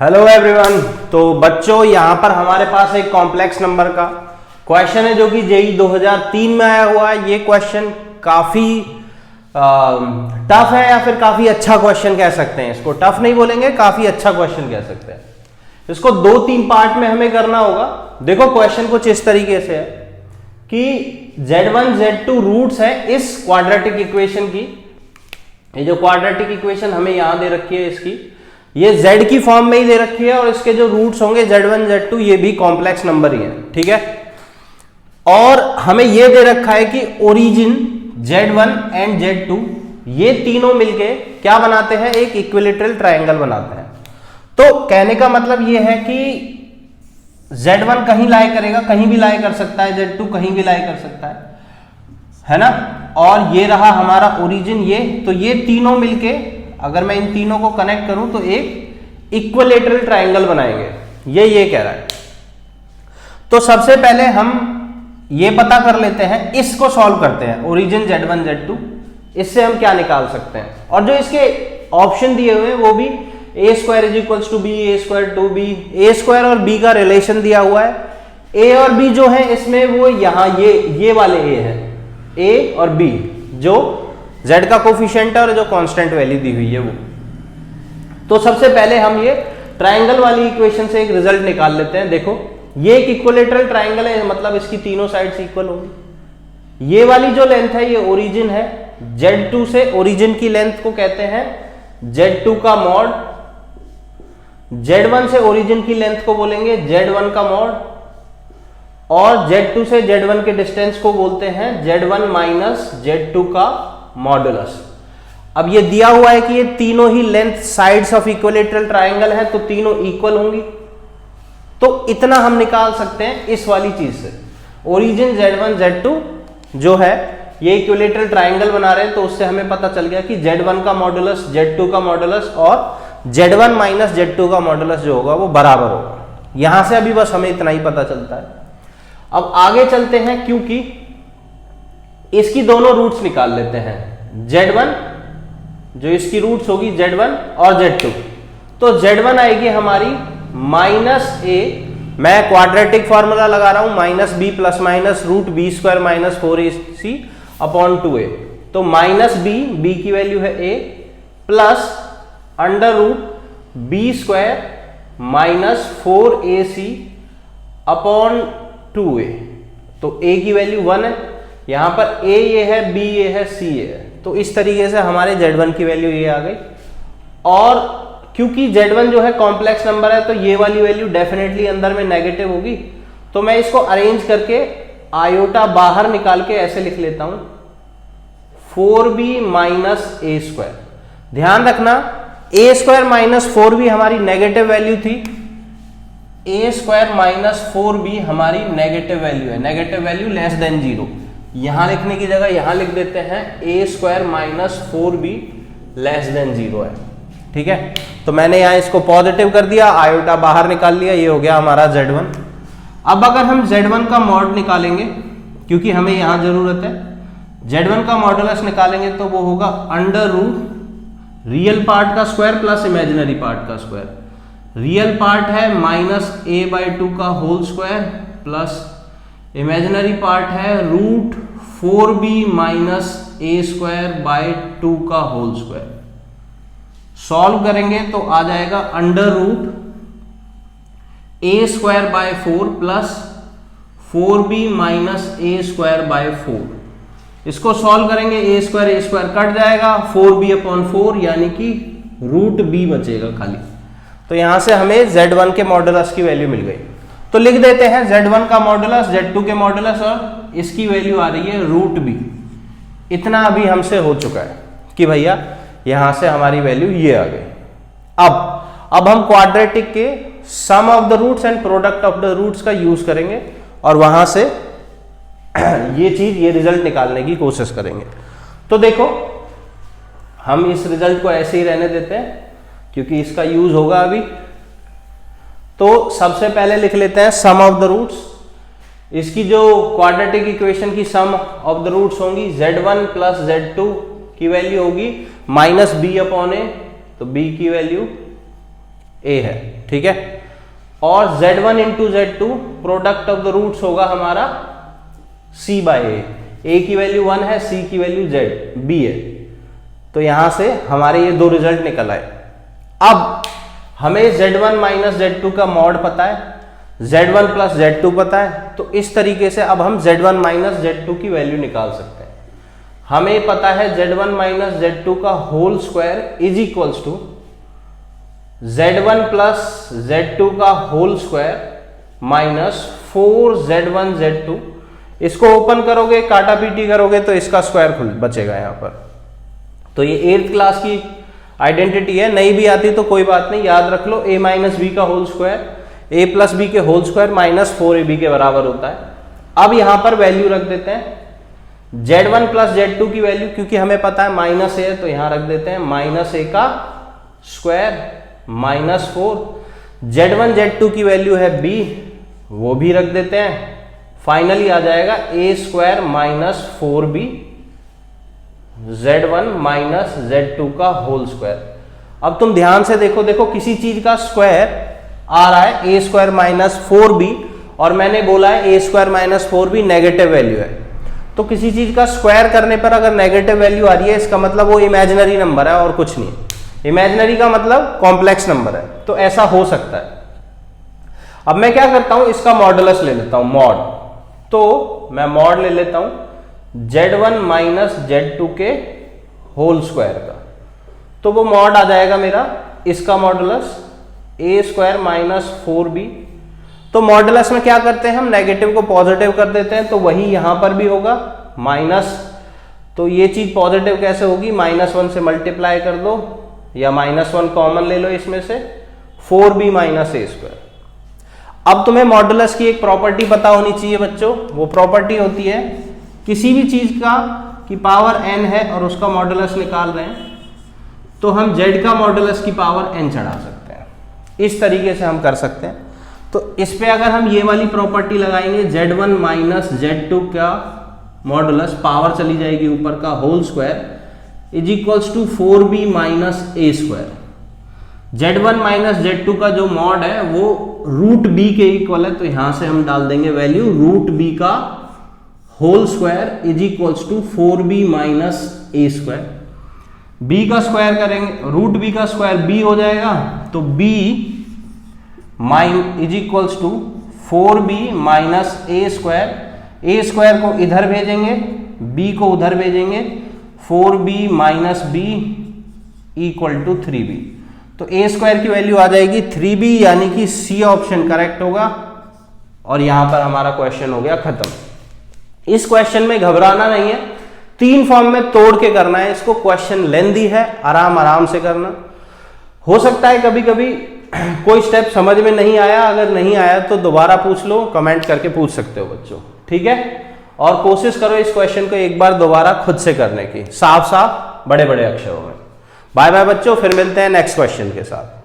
Hello everyone. तो बच्चों यहाँ पर हमारे पास एक कॉम्प्लेक्स नंबर का क्वेश्चन है जो कि जेईई 2003 में आया हुआ है। ये क्वेश्चन काफी टफ है या फिर काफी अच्छा क्वेश्चन कह सकते हैं। इसको टफ नहीं बोलेंगे, काफी अच्छा क्वेश्चन कह सकते हैं। इसको 2-3 पार्ट में हमें करना होगा। देखो क्वेश्चन कुछ इस तरीके से है कि Z1 Z2 रूट्स है इस क्वाड्रेटिक इक्वेशन की। ये जो क्वाड्रेटिक इक्वेशन हमें यहां दे रखी है, इसकी ये z की फॉर्म में ही दे रखी है और इसके जो रूट्स होंगे Z1 Z2 ये भी कॉम्प्लेक्स नंबर ही है, ठीक है। और हमें ये दे रखा है कि ओरिजिन Z1 एंड Z2 ये तीनों मिलके क्या बनाते हैं, एक इक्विलेटरल ट्रायंगल बनाते हैं। तो कहने का मतलब ये है कि Z1 कहीं लाई करेगा, कहीं भी लाई कर सकता है, Z2 कहीं भी लाई कर सकता है ना। और ये रहा हमारा ओरिजिन, तो ये तीनों मिलके अगर मैं इन तीनों को कनेक्ट करूं तो एक इक्विलेटरल ट्रायंगल बनाएंगे, ये कह रहा है। तो सबसे पहले हम ये पता कर लेते हैं, इसको सॉल्व करते हैं। ओरिजिन Z1 Z2 इससे हम क्या निकाल सकते हैं, और जो इसके ऑप्शन दिए हुए हैं वो भी a² = b, a² 2b, a² और b का रिलेशन दिया हुआ है। a और b जो है इसमें वो यहां ये वाले a है, a और b जो z का कोफिशिएंट है और जो कांस्टेंट वैल्यू दी हुई है वो। तो सबसे पहले हम ये ट्रायंगल वाली इक्वेशन से एक रिजल्ट निकाल लेते हैं। देखो ये एक इक्विलेटरल ट्रायंगल है, मतलब इसकी तीनों साइड्स इक्वल होंगी। ये वाली जो लेंथ है ये ओरिजिन है, Z2 से ओरिजिन की लेंथ को कहते हैं Z2 का मॉड, Z1 से ओरिजिन की लेंथ को बोलेंगे Z1 का मॉड, और Z2 से Z1 के डिस्टेंस को बोलते हैं Z1 माइनस Z2 का मॉडुलस। अब ये दिया हुआ है कि ये तीनों ही length sides of equilateral triangle है, तो तीनों इक्वल होंगी। तो इतना हम निकाल सकते हैं इस वाली चीज से। ओरिजिन Z1 Z2 जो है ये इक्विलेटरल ट्रायंगल बना रहे हैं, तो उससे हमें पता चल गया कि Z1 का मॉडुलस Z2 का मॉडुलस और Z1 माइनस Z2 का मॉडुलस जो होगा वो बराबर होगा। यहां से अभी बस हमें इतना ही पता चलता है। अब आगे चलते हैं, क्योंकि इसकी दोनों रूट्स निकाल लेते हैं। Z1 जो इसकी रूट्स होगी Z1 और Z2, तो Z1 आएगी हमारी -a, मैं क्वाड्रेटिक फॉर्मूला लगा रहा हूं, -b plus minus √b² minus 4ac upon 2a। तो -b की वैल्यू है a plus √b² minus 4ac upon 2a। तो a की वैल्यू 1 है, यहां पर a ये है, b ये है, c ये है। तो इस तरीके से हमारे Z1 की वैल्यू ये आ गई। और क्योंकि Z1 जो है कॉम्प्लेक्स नंबर है, तो ये वाली वैल्यू डेफिनेटली अंदर में नेगेटिव होगी। तो मैं इसको अरेंज करके आयोटा बाहर निकाल के ऐसे लिख लेता हूं 4b माइनस a²। ध्यान रखना a² माइनस 4b हमारी नेगेटिव वैल्यू थी, a² माइनस 4b हमारी नेगेटिव वैल्यू है, नेगेटिव वैल्यू लेस देन 0। यहां लिखने की जगह यहां लिख देते हैं a² minus 4b less than 0 है, ठीक है। तो मैंने यहां इसको पॉजिटिव कर दिया, आयोटा बाहर निकाल लिया, ये हो गया हमारा Z1। अब अगर हम Z1 का मॉड निकालेंगे, क्योंकि हमें यहां जरूरत है, Z1 का मॉडुलस निकालेंगे तो वो होगा √ रियल पार्ट का स्क्वायर प्लस इमेजिनरी पार्ट का स्क्वायर। रियल पार्ट है -a/2 का whole square plus imaginary part है √4b माइनस a²/2 का होल स्क्वायर। सॉल्व करेंगे तो आ जाएगा √a²/4 plus 4b minus a²/4। इसको सॉल्व करेंगे, a² कट जाएगा, 4b/4 यानी कि √b बचेगा खाली। तो यहां से हमें Z1 के मॉडुलस की वैल्यू मिल गई। तो लिख देते हैं Z1 का मॉडुलस, Z2 के मॉडुलस, और इसकी वैल्यू आ रही है √b। इतना अभी हमसे हो चुका है कि भैया यहां से हमारी वैल्यू ये आ गई। अब हम क्वाड्रेटिक के sum of the roots and product of the roots का यूज करेंगे और वहां से ये रिजल्ट निकालने की कोशिश करेंगे। तो देखो हम इस रिजल्ट को ऐसे ही रहने देते हैं क्योंकि इसका यूज होगा अभी। तो सबसे पहले लिख लेते हैं सम ऑफ द रूट्स। इसकी जो क्वाड्रेटिक इक्वेशन की सम ऑफ द रूट्स होंगी Z1 प्लस Z2 की वैल्यू होगी -b/a, तो b की वैल्यू a है, ठीक है। और z1 into z2 product of the roots होगा हमारा c बाय a की वैल्यू 1 है, c की वैल्यू b है। तो यहां से हमारे ये दो रिजल्ट निकल आए। अब हमें z1 माइनस z2 का मॉड पता है, z1 प्लस z2 पता है, तो इस तरीके से अब हम z1 माइनस z2 की वैल्यू निकाल सकते हैं। हमें पता है z1 माइनस z2 का whole square is equals to z1 plus z2 का whole square minus 4z1 z2। इसको ओपन करोगे, काटा पीटी करोगे तो इसका स्क्वायर खुल बचेगा यहां पर। तो ये 8th क्लास की आइडेंटिटी है, नहीं भी आती तो कोई बात नहीं, याद रख लो। a माइनस बी का whole square a plus b के होल स्क्वायर माइनस 4ab के बराबर होता है। अब यहां पर वैल्यू रख देते हैं z1 प्लस z2 की वैल्यू, क्योंकि हमें पता है माइनस a है तो यहां रख देते हैं माइनस a का स्क्वायर माइनस 4। z1 z2 की वैल्यू है b, वो भी रख देते हैं। फाइनली आ जाएगा a square minus 4b z1 minus z2 का होल स्क्वायर। अब तुम ध्यान से देखो, देखो किसी चीज का स्क्वायर आ रहा है a स्क्वायर माइनस 4b, और मैंने बोला है a square minus 4b negative value है। तो किसी चीज का स्क्वायर करने पर अगर नेगेटिव वैल्यू आ रही है, इसका मतलब वो इमेजिनरी नंबर है और कुछ नहीं। इमेजिनरी का मतलब कॉम्प्लेक्स नंबर है, तो ऐसा हो सकता है। अब मैं क्या करता हूं, इसका मॉडुलस ले लेता हूं, मॉड। तो मैं मॉड ले लेता हूं z1 माइनस z2 के होल स्क्वायर का, तो वो मॉड आ जाएगा मेरा इसका modulus a square minus 4b। तो मॉडुलस में क्या करते हैं हम, नेगेटिव को पॉजिटिव कर देते हैं, तो वही यहां पर भी होगा माइनस। तो ये चीज पॉजिटिव कैसे होगी, -1 से मल्टीप्लाई कर दो या -1 कॉमन ले लो इसमें से, 4b माइनस a स्क्वायर। अब तुम्हें मॉडुलस की एक प्रॉपर्टी पता होनी चाहिए बच्चों। वो प्रॉपर्टी होती है, किसी भी चीज का की पावर n है और उसका मॉडुलस निकाल रहे हैं, तो हम z का मॉडुलस की पावर n चढ़ा सकते हैं। इस तरीके से हम कर सकते हैं। तो इस पे अगर हम ये वाली प्रॉपर्टी लगाएंगे, z1 माइनस z2 का मॉडुलस, पावर चली जाएगी ऊपर का whole square is equals to 4b minus a square. z1 minus z2 का जो मॉड है वो रूट b के इक्वल है, तो यहां से हम डाल देंगे वैल्यू रूट b का whole square is equals to 4b minus a square. b का स्क्वायर करेंगे, रूट b का स्क्वायर b हो जाएगा, तो b is equals to 4b minus a square. a square को इधर भेजेंगे, b को उधर भेजेंगे, 4b minus b equal to 3b। तो a स्क्वायर की वैल्यू आ जाएगी 3b, यानी कि सी ऑप्शन करेक्ट होगा। और यहां पर हमारा क्वेश्चन हो गया खत्म। इस क्वेश्चन में घबराना नहीं है, 3 फॉर्म में तोड़ के करना है इसको। क्वेश्चन लेंदी है, आराम से करना। हो सकता है कभी कभी कोई स्टेप समझ में नहीं आया, अगर नहीं आया तो दोबारा पूछ लो, कमेंट करके पूछ सकते हो बच्चों, ठीक है। और कोशिश करो इस क्वेश्चन को एक बार दोबारा खुद से करने की, साफ साफ बड़े बड़े अक्षरों में। बाय बाय बच्चों, फिर मिलते हैं नेक्स्ट क्वेश्चन के साथ।